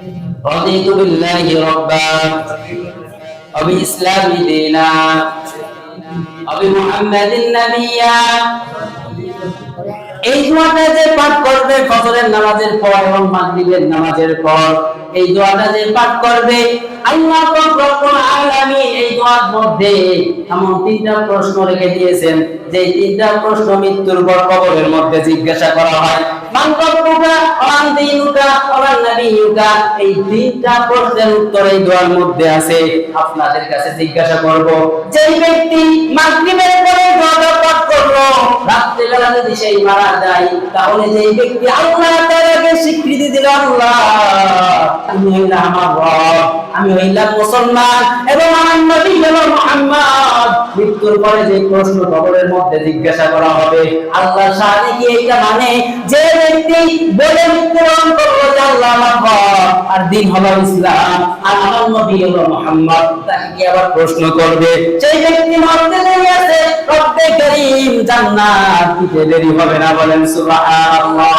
রাদিতু বিল্লাহি রাব্বা ওয়া বিল-ইসলামি দীনা ওয়া বিমুহাম্মাদিন নাবিয়্যা। এই দোয়াটা যে পাঠ করবে ফজরের নামাজের পর এবং মাগরিবের নামাজের পর, এই দোয়াটা যে পাঠ করবে, আল্লাহ পাক রব্বুল আলামিন এই দোয়ার মধ্যে এমন তিনটা প্রশ্ন রেখে দিয়েছেন, যে তিনটা প্রশ্ন মৃত্যুর পর কবরের মধ্যে জিজ্ঞাসা করা হয়। মান রব্বুকা ওয়া মান দীনুকা ওয়া মান নাবিয়্যুকা, এই তিনটা প্রশ্নের উত্তর এই দোয়ার মধ্যে আছে। আপনাদের কাছে জিজ্ঞাসা করব, যে ব্যক্তি মাগরিবের পরে দোয়াটা পাঠ করলো, রাত্রিবেলা যদি সেই মারা যায়, তাহলে যে ব্যক্তি আল্লাহ তাআলাকে স্বীকৃতি দিল, আল্লাহ আমি হইলাম আমার রব, আমি হইলাম মুসলমান এবং আমার নবী হলো মুহাম্মদ, মৃত্যুর পরে যে প্রশ্ন কবরের মধ্যে জিজ্ঞাসা করা হবে, আল্লাহ শানে কি এটা মানে যে ব্যক্তি বলে মৃত্যুবরণ করলো যে আল্লাহ আমার রব আর দিন হলো ইসলাম আর আমার নবী হলো মুহাম্মদ, তাকে কি আবার প্রশ্ন করবে? সেই ব্যক্তি মরতে দেরি আছে, রব্বে করিম জান্নাত দিতে দেরি হবে না, বলেন সুবহানাল্লাহ।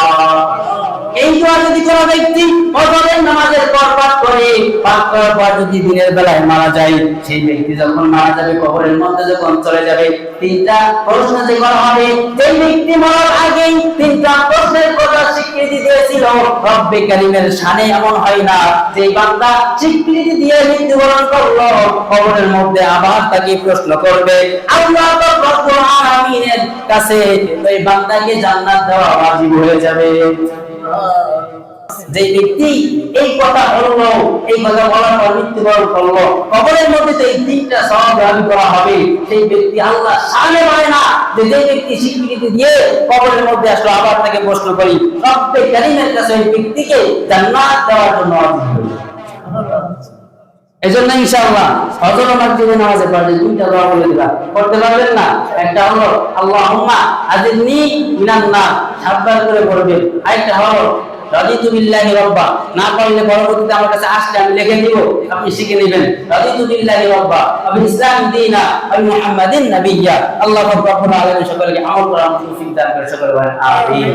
এই দোয়া যদি কোন ব্যক্তি ফজরের নামাজের পর পাঠ করে, পাঠ করার পর যদি দিনের বেলায় মারা যায়, সেই ব্যক্তি যখন মারা যাবে, কবরের মধ্যে যখন চলে যাবে, তিনটা প্রশ্ন যে করা হবে, যে ব্যক্তি মরার আগেই তিনটা প্রশ্নের কথা স্বীকৃতি দিয়েছিল, রব্বে কারীমের শানে এমন হয় না যে বান্দা স্বীকৃতি দিয়ে মৃত্যুবরণ করলো, কবরের মধ্যে আবার তাকে প্রশ্ন করবে, আল্লাহ পাক রব্বুল আলামিনের কাছে ওই বান্দাকে জান্নাত দেওয়া ওয়াজিব হয়ে যাবে। যে ব্যক্তি এই কথা বললো, এই কথা বলার পর মৃত্যুবরণ করলো, কবরের মধ্যে এই তিনটা সওয়াব দাবি করা হবে, সেই ব্যক্তি আল্লাহ শানে পায় না যে যে ব্যক্তি স্বীকৃতি দিয়ে কবরের মধ্যে আসলো, আবার তাকে প্রশ্ন করি, রব্বে কারীমের কাছে ওই ব্যক্তিকে জান্নাত দেওয়ার জন্য ওয়াজিব হবে। এজন্য ইনশাআল্লাহ ফজর ও মাগরিবের নামাজে পড়লে দুইটা দোয়া বলে দিলাম, করতে পারবেন না? একটা হলো আল্লাহুম্মা আজিরনি মিনান নার, সাবধান করে পড়বেন। আরেকটা হলো রাদিতু বিল্লাহি রাব্বা, না পারলে পরবর্তীতে আমার কাছে আসলে আমি লিখে দিব, আপনি শিখে নেবেন। রাদিতু বিল্লাহি রাব্বা ওয়া বিল ইসলামি দীনা ওয়া মুহাম্মাদিন নাবিয়্যা। আল্লাহ রাব্বুল আলামিন সকলকে আমল করার তৌফিক দান করে, সকলে বলেন আমিন।